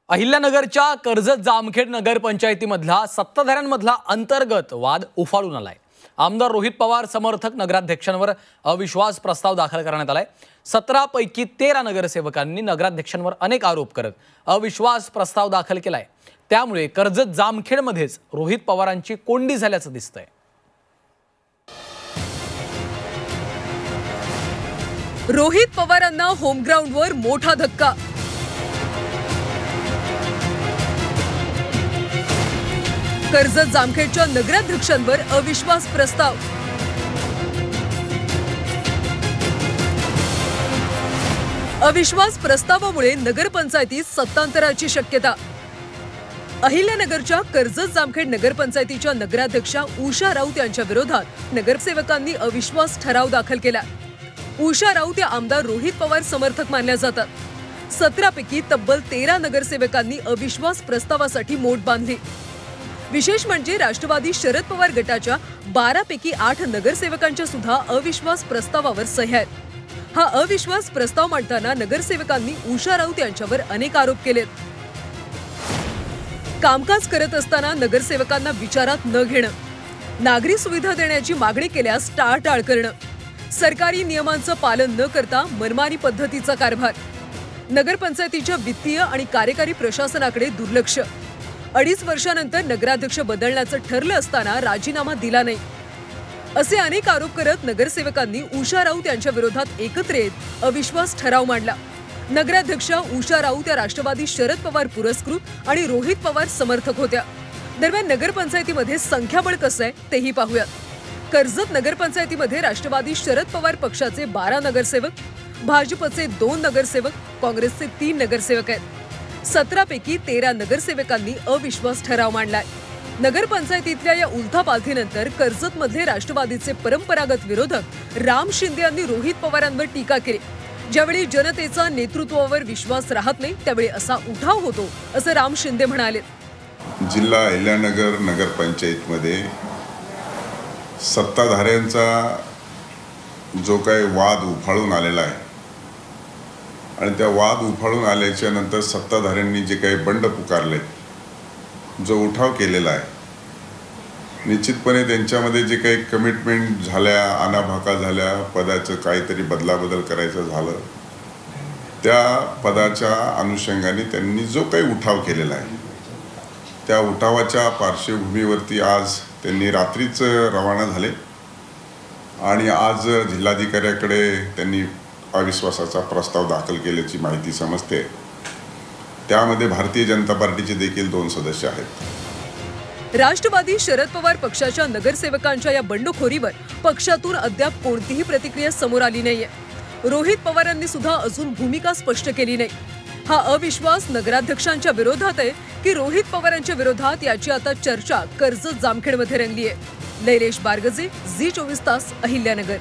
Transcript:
अहिल्यानगरच्या कर्जत जामखेड नगरपंचायतीमधला सत्ताधाऱ्यांमधला अंतर्गत वाद उफाळून आलाय। आमदार रोहित पवार समर्थक नगराध्यक्षांवर अविश्वास प्रस्ताव दाखल करण्यात आलाय। 17 पैकी 13 नगरसेवकांनी नगराध्यक्षांवर अनेक आरोप करत अविश्वास प्रस्ताव दाखल केलाय। त्यामुळे कर्जत जामखेडमध्येच रोहित पवारांची कोंडी झाल्याचं दिसतंय। रोहित पवारांना होम ग्राउंडवर मोठा धक्का। कर्जत जामखेडच्या नगराध्यक्षांवर अविश्वास प्रस्ताव। अविश्वास प्रस्तावामुळे नगरपंचायतीत सत्तांतराची शक्यता। अहिल्यानगरच्या कर्जत जामखेड नगरपंचायतीच्या नगराध्यक्षा उषा राऊत यांच्या विरोधात नगरसेवकांनी अविश्वास ठराव दाखल केला। उषा राऊत या आमदार रोहित पवार समर्थक मानल्या जातात। 17 पैकी तब्बल 13 नगरसेवकांनी अविश्वास प्रस्तावासाठी मोठ बांधली। विशेष म्हणजे राष्ट्रवादी शरद पवार गटाच्या 12 पैकी 8 नगरसेवकांच्या सुद्धा अविश्वास प्रस्तावावर सह्या आहेत। हा अविश्वास प्रस्ताव मांडताना नगरसेवकांनी उषा राऊत यांच्यावर अनेक आरोप केलेत। कामकाज करत असताना नगरसेवकांना विचारात न घेणं, नागरी सुविधा देण्याची मागणी केल्यास टाळाटाळ करणं, सरकारी नियमांचं पालन न करता मनमानी पद्धतीचा कारभार, नगरपंचायतीच्या वित्तीय आणि कार्यकारी प्रशासनाकडे दुर्लक्ष, 2.5 वर्षानंतर नगराध्यक्ष बदलण्याचं ठरलं असताना राजीनामा दिला नाही, असे अनेक आरोप करत नगरसेवकांनी उषा राऊत यांच्या विरोधात एकत्र येत अविश्वास ठराव मांडला। नगराध्यक्षा उषा राऊत या राष्ट्रवादी शरद पवार पुरस्कृत आणि रोहित पवार समर्थक होत्या। दरम्यान नगरपंचायतीमध्ये संख्याबळ कसं आहे तेही पाहूयात। कर्जत नगरपंचायतीमध्ये राष्ट्रवादी शरद पवार पक्षाचे 12 नगरसेवक, भाजपचे 2 नगरसेवक, काँग्रेसचे 3 नगरसेवक आहेत। 17 पैकी 13 नगरसेवकांनी अविश्वास ठराव मांडलाय। नगरपंचायतीतल्या या उलथापालथीनंतर कर्जतमधले राष्ट्रवादीचे परंपरागत विरोधक राम शिंदे यांनी रोहित पवारांवर टीका केली। ज्यावेळी जनतेचा नेतृत्वावर विश्वास राहत नाही त्यावेळी असा उठाव होतो, असं राम शिंदे म्हणाले। जिल्हा अहिल्यानगर नगरपंचायतीमध्ये सत्ताधाऱ्यांचा जो काही वाद उफाळून आलेला आहे आणि त्या वाद उफाळून आल्याच्या नंतर सत्ताधाऱ्यांनी जे काही बंड पुकारले, जो उठाव केलेला आहे, निश्चितपणे त्यांच्यामध्ये जे काही कमिटमेंट झाल्या, आनाभाका झाल्या, पदाचं काहीतरी बदलाबदल करायचं झालं, त्या पदाच्या अनुषंगाने त्यांनी जो काही उठाव केलेला आहे त्या उठावाच्या पार्श्वभूमीवरती आज त्यांनी रात्रीच रवाना झाले आणि आज जिल्हाधिकाऱ्याकडे त्यांनी अविश्वासाचा प्रस्ताव दाखल केल्याची माहिती समजते। त्यामध्ये भारतीय जनता पार्टीचे देखील 2 सदस्य आहेत। राष्ट्रवादी शरद पवार पक्षाच्या नगरसेवकांच्या या बंडखोरीवर पक्षातून अद्याप कोणतीही प्रतिक्रिया समोर आली नाहीये। रोहित पवारांनी सुद्धा अजून भूमिका स्पष्ट केली नाही। हा अविश्वास नगराध्यक्षांच्या विरोधात आहे की रोहित पवारांच्या विरोधात याची आता चर्चा कर्जत जामखेडमध्ये रंगली आहे। नैलेश बारगजे, झी 24 तास, अहिल्यानगर।